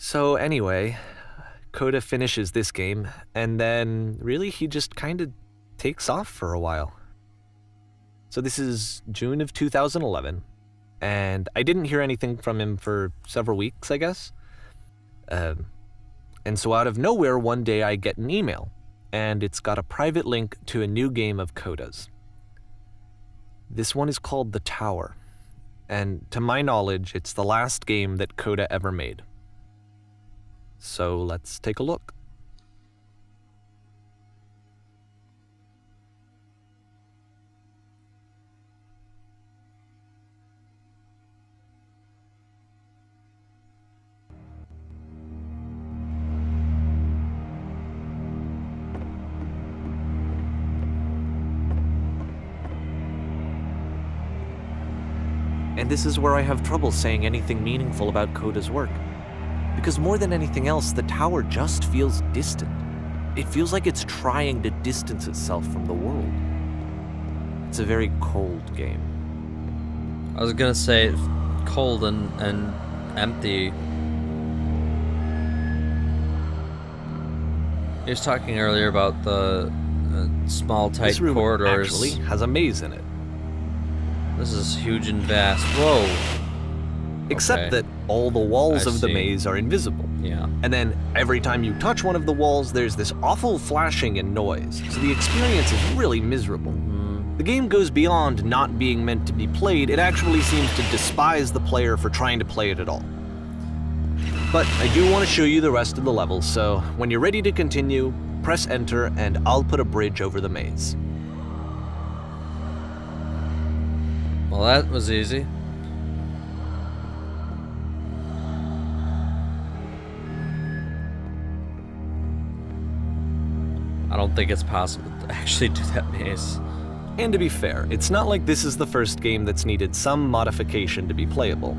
So anyway, Coda finishes this game, and then really he just kind of takes off for a while. So this is June of 2011, and I didn't hear anything from him for several weeks, I guess. And so out of nowhere, one day I get an email, and it's got a private link to a new game of Coda's. This one is called The Tower, and to my knowledge, it's the last game that Coda ever made. So let's take a look. And this is where I have trouble saying anything meaningful about Coda's work. Because more than anything else, The Tower just feels distant. It feels like it's trying to distance itself from the world. It's a very cold game. I was gonna say cold and empty. He was talking earlier about the small, tight this room corridors. Actually has a maze in it. This is huge and vast. Whoa. Except Okay. that all the walls I of the see. maze are invisible. Yeah. And then every time you touch one of the walls, there's this awful flashing and noise. So the experience is really miserable. The game goes beyond not being meant to be played. It actually seems to despise the player for trying to play it at all. But I do want to show you the rest of the levels, so when you're ready to continue, press enter and I'll put a bridge over the maze. Well, that was easy. I don't think it's possible to actually do that maze. And to be fair, it's not like this is the first game that's needed some modification to be playable.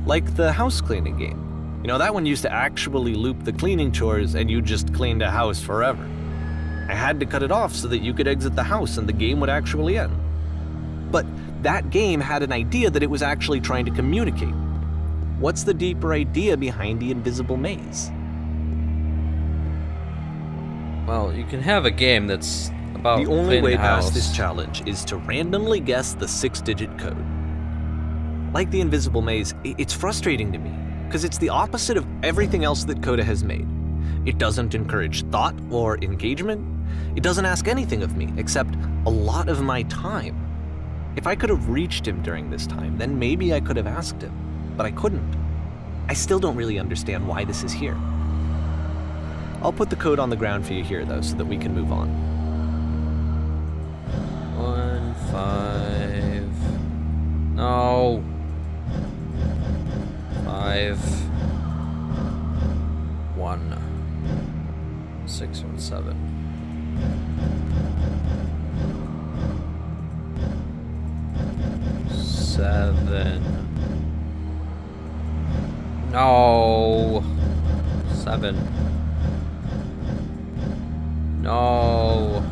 Like the house cleaning game. You know, that one used to actually loop the cleaning chores and you just cleaned a house forever. I had to cut it off so that you could exit the house and the game would actually end. But that game had an idea that it was actually trying to communicate. What's the deeper idea behind the invisible maze? Well, you can have a game that's about The only cleaning way a house. past this challenge is to randomly guess the 6-digit code. Like the invisible maze, it's frustrating to me, because it's the opposite of everything else that Coda has made. It doesn't encourage thought or engagement. It doesn't ask anything of me, except a lot of my time. If I could have reached him during this time, then maybe I could have asked him, but I couldn't. I still don't really understand why this is here. I'll put the code on the ground for you here, though, so that we can move on. 1, 5. No. 5. 1. 6 or 7. Seven. No. 7. No.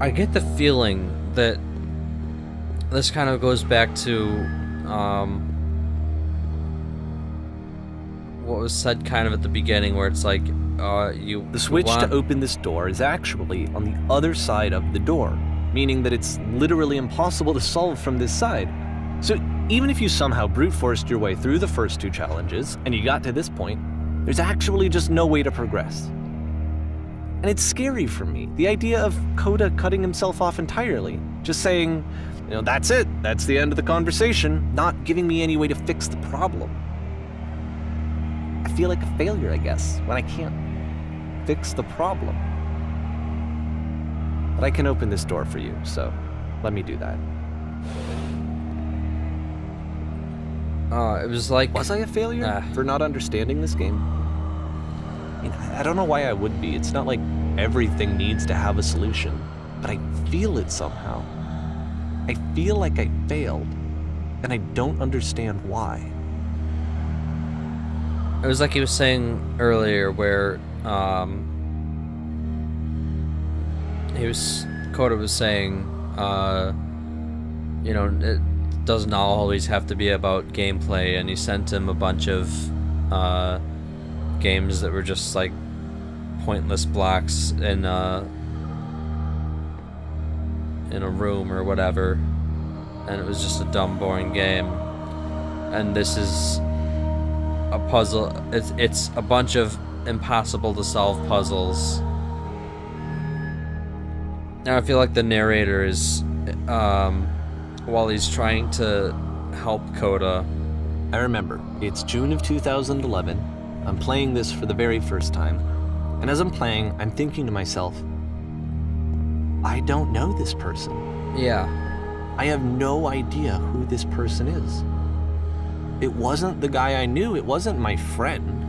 I get the feeling that this kind of goes back to what was said kind of at the beginning, where it's like The switch to open this door is actually on the other side of the door, meaning that it's literally impossible to solve from this side. So even if you somehow brute forced your way through the first 2 challenges and you got to this point, there's actually just no way to progress. And it's scary for me, the idea of Coda cutting himself off entirely, just saying, you know, that's it, that's the end of the conversation, not giving me any way to fix the problem. I feel like a failure, I guess, when I can't fix the problem. But I can open this door for you, so let me do that. It was like... Was I a failure for not understanding this game? I mean, I don't know why I would be. It's not like everything needs to have a solution, but I feel it somehow. I feel like I failed, and I don't understand why. It was like he was saying earlier, where Coda was saying, you know, it doesn't always have to be about gameplay, and he sent him a bunch of games that were just like pointless blocks in a room or whatever, and it was just a dumb, boring game. And this is a puzzle. It's a bunch of impossible to solve puzzles. Now I feel like the narrator is, while he's trying to help Coda. I remember, it's June of 2011. I'm playing this for the very first time. And as I'm playing, I'm thinking to myself, I don't know this person. Yeah. I have no idea who this person is. It wasn't the guy I knew, it wasn't my friend.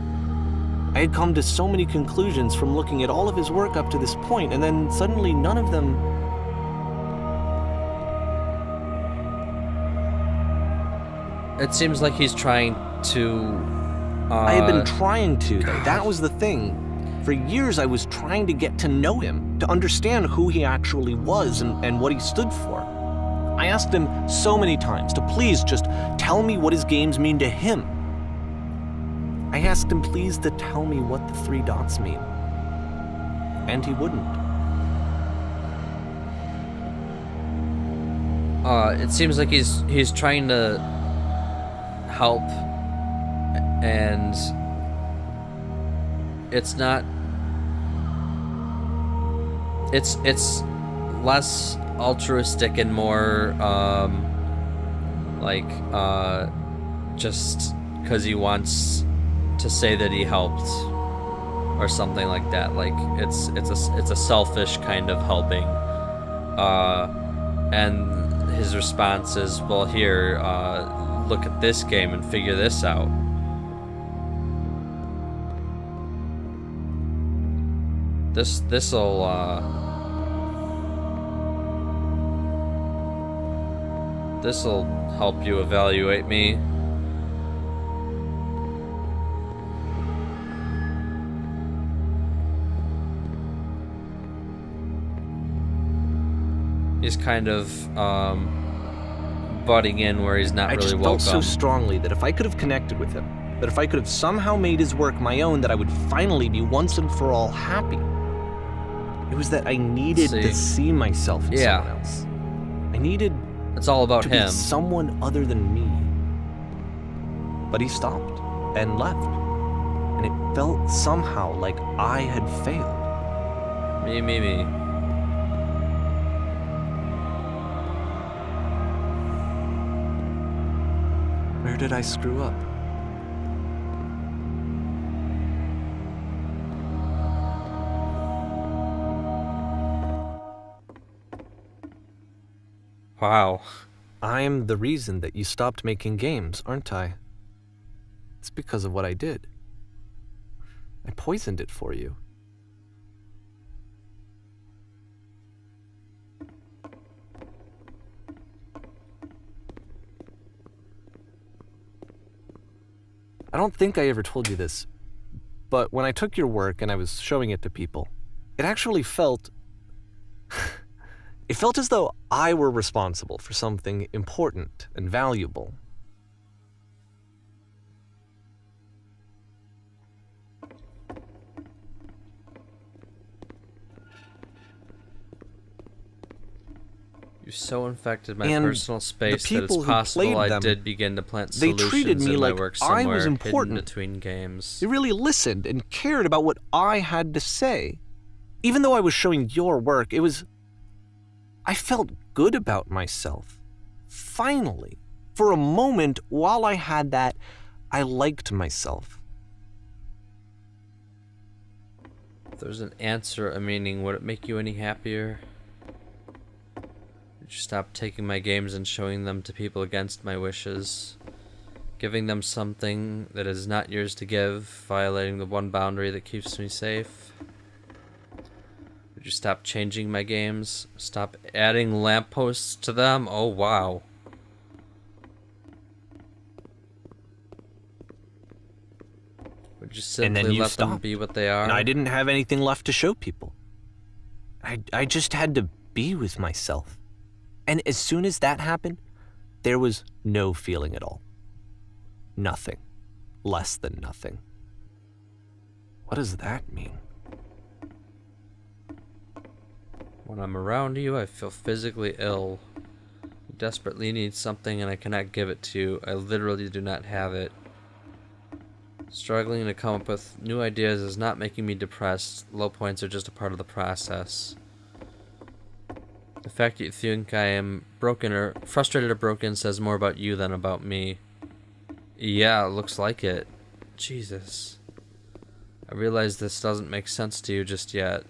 I had come to so many conclusions from looking at all of his work up to this point, and then suddenly none of them... It seems like he's trying to... I had been trying to, though. That was the thing. For years I was trying to get to know him, to understand who he actually was and what he stood for. I asked him so many times to please just tell me what his games mean to him. I asked him please to tell me what the 3 dots mean. And he wouldn't. It seems like he's trying to help, and it's not... It's less altruistic and more just because he wants to say that he helped or something like that. Like it's a selfish kind of helping, and his response is, well, here, look at this game and figure this out. This'll help you evaluate me. He's kind of butting in where he's not really welcome. I just felt so strongly that if I could have connected with him, that if I could have somehow made his work my own, that I would finally be once and for all happy. It was that I needed to see myself in someone else. I needed... It's all about him. To be someone other than me. But he stopped and left. And it felt somehow like I had failed. Me. Where did I screw up? Wow. I'm the reason that you stopped making games, aren't I? It's because of what I did. I poisoned it for you. I don't think I ever told you this, but when I took your work and I was showing it to people, it actually felt... It felt as though I were responsible for something important and valuable. You so infected my personal space that it's possible I did begin to plant solutions they treated me in like my work somewhere I was important hidden between games. They really listened and cared about what I had to say. Even though I was showing your work, I felt good about myself. Finally. For a moment, while I had that, I liked myself. If there's an answer, a meaning, would it make you any happier? Would you stop taking my games and showing them to people against my wishes? Giving them something that is not yours to give, violating the one boundary that keeps me safe? Would you stop changing my games? Stop adding lampposts to them? Oh, wow. Would you and then simply you let them stopped. be what they are? And I didn't have anything left to show people. I just had to be with myself. And as soon as that happened, there was no feeling at all. Nothing. Less than nothing. What does that mean? When I'm around you, I feel physically ill. You desperately need something and I cannot give it to you. I literally do not have it. Struggling to come up with new ideas is not making me depressed. Low points are just a part of the process. The fact that you think I am broken or frustrated or broken says more about you than about me. Yeah, it looks like it. Jesus. I realize this doesn't make sense to you just yet.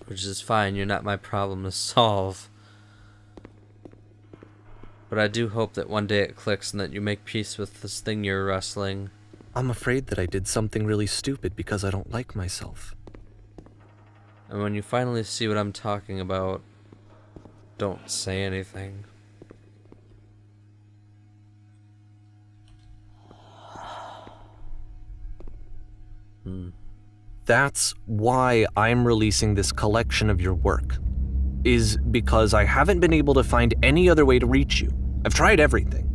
Which is fine, you're not my problem to solve. But I do hope that one day it clicks and that you make peace with this thing you're wrestling. I'm afraid that I did something really stupid because I don't like myself. And when you finally see what I'm talking about, don't say anything. That's why I'm releasing this collection of your work, is because I haven't been able to find any other way to reach you. I've tried everything.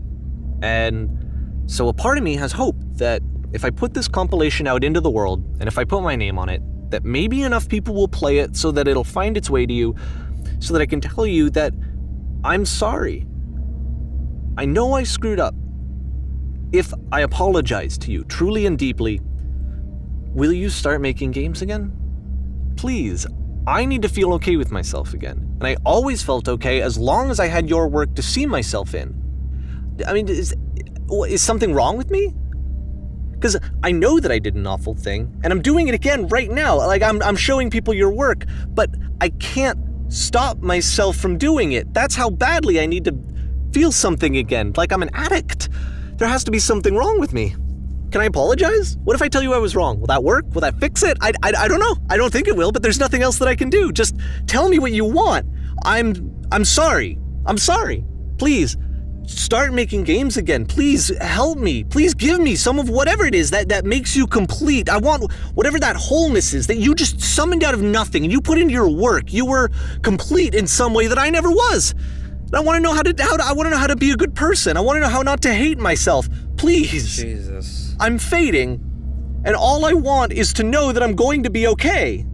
And so a part of me has hope that if I put this compilation out into the world, and if I put my name on it, that maybe enough people will play it so that it'll find its way to you, so that I can tell you that I'm sorry. I know I screwed up. If I apologize to you truly and deeply, will you start making games again? Please, I need to feel okay with myself again. And I always felt okay as long as I had your work to see myself in. I mean, is something wrong with me? Because I know that I did an awful thing, and I'm doing it again right now. Like, I'm showing people your work, but I can't stop myself from doing it. That's how badly I need to feel something again, like I'm an addict. There has to be something wrong with me. Can I apologize? What if I tell you I was wrong? Will that work? Will that fix it? I don't know. I don't think it will, but there's nothing else that I can do. Just tell me what you want. I'm sorry. I'm sorry. Please, start making games again. Please help me. Please give me some of whatever it is that makes you complete. I want whatever that wholeness is that you just summoned out of nothing and you put into your work. You were complete in some way that I never was. I want to know how to be a good person. I want to know how not to hate myself. Please. Jesus. I'm fading, and all I want is to know that I'm going to be okay.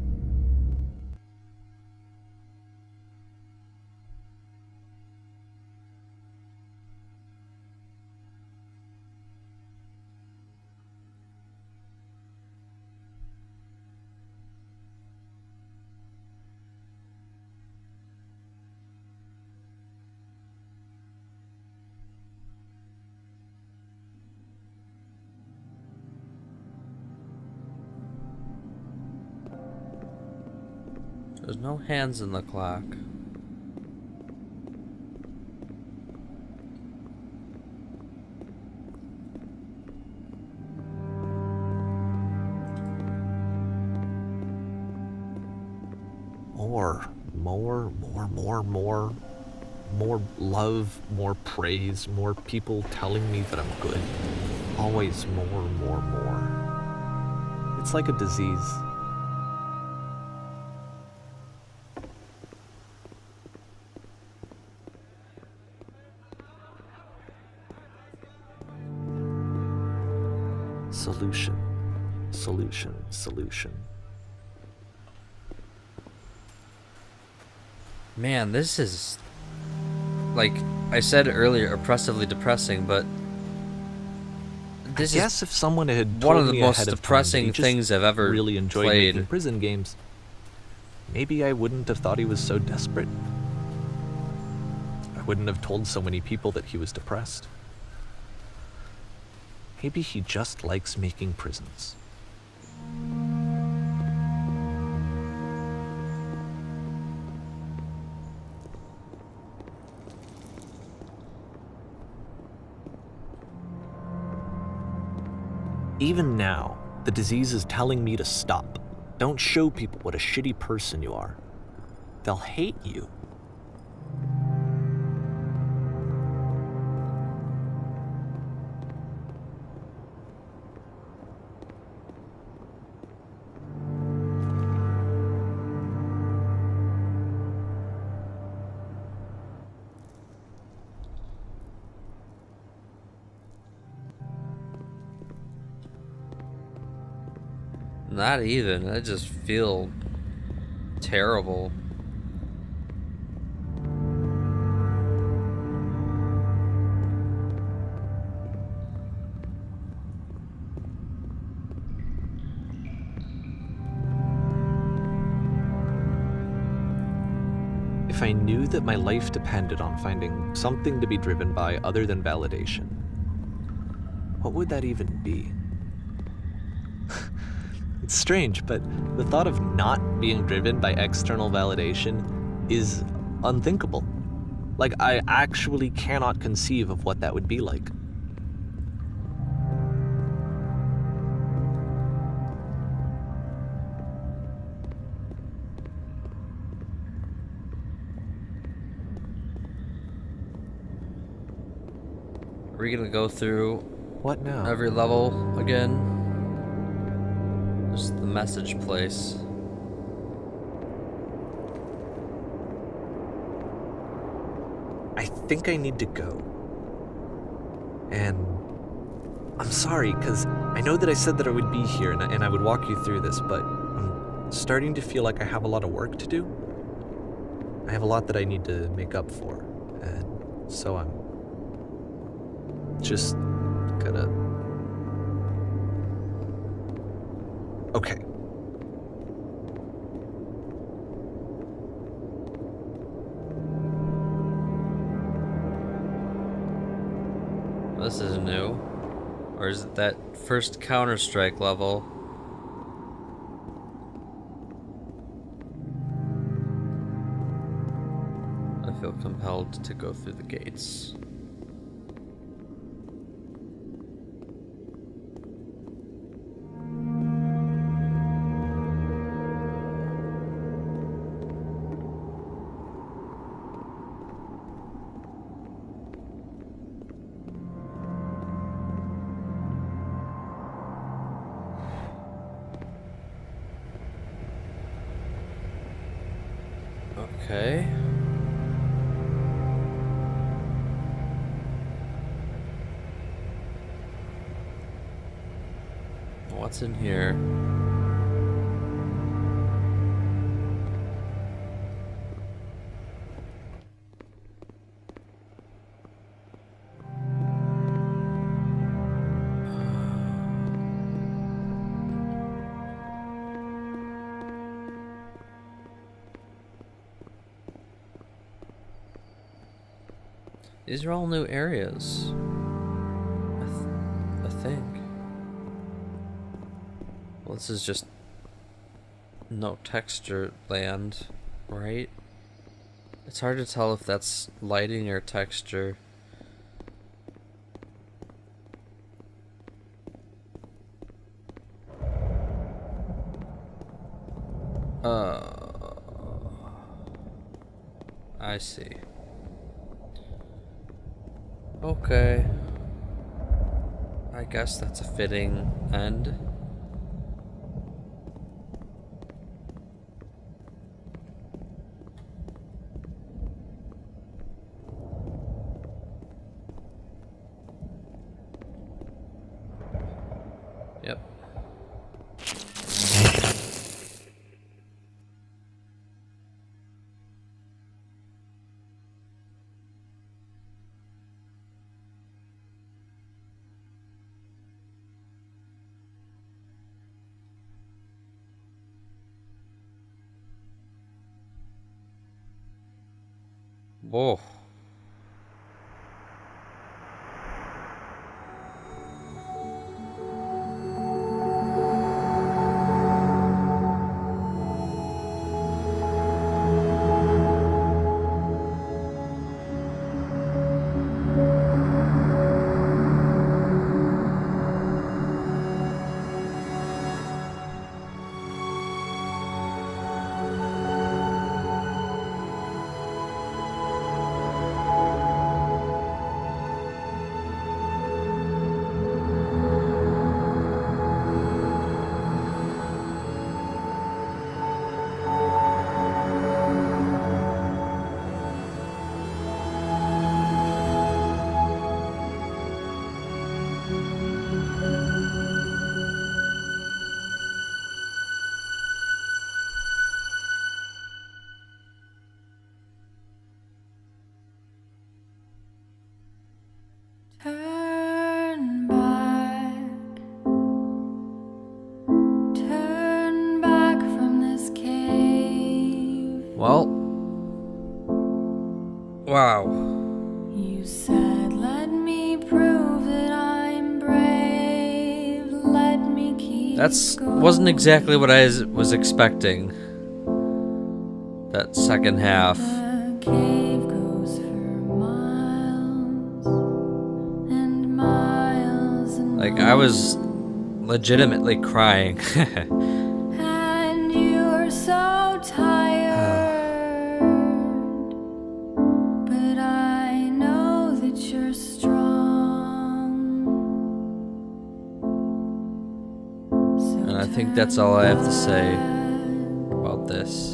There's no hands in the clock. More love, more praise, more people telling me that I'm good. Always more. It's like a disease. Solution. Man, this is, like I said earlier, oppressively depressing, but this I guess if someone had one told of the me most ahead of depressing time that he things just I've ever really enjoyed played. making prison games, maybe I wouldn't have thought he was so desperate. I wouldn't have told so many people that he was depressed. Maybe he just likes making prisons. Even now, the disease is telling me to stop. Don't show people what a shitty person you are. They'll hate you. Not even. I just feel terrible. If I knew that my life depended on finding something to be driven by other than validation, what would that even be? It's strange, but the thought of not being driven by external validation is unthinkable. Like, I actually cannot conceive of what that would be like. Are we gonna go through What now? every level again? Just the message place. I think I need to go. And I'm sorry, because I know that I said that I would be here and I would walk you through this, but I'm starting to feel like I have a lot of work to do. I have a lot that I need to make up for, and so I'm just gonna... Okay. This is new. Or is it that first Counter-Strike level? I feel compelled to go through the gates. Okay. What's in here? These are all new areas. I think. Well, this is just no texture land, right? It's hard to tell if that's lighting or texture. I see. Okay. I guess that's a fitting end. Yep. Whoa. Well. Wow. You said, let me prove that I'm brave. Let me keep Wasn't exactly what I was expecting. That second half. The cave goes for miles and miles and Like, I was legitimately crying. and you're so tired, but I know that you're strong. So And I think that's all I have to say about this.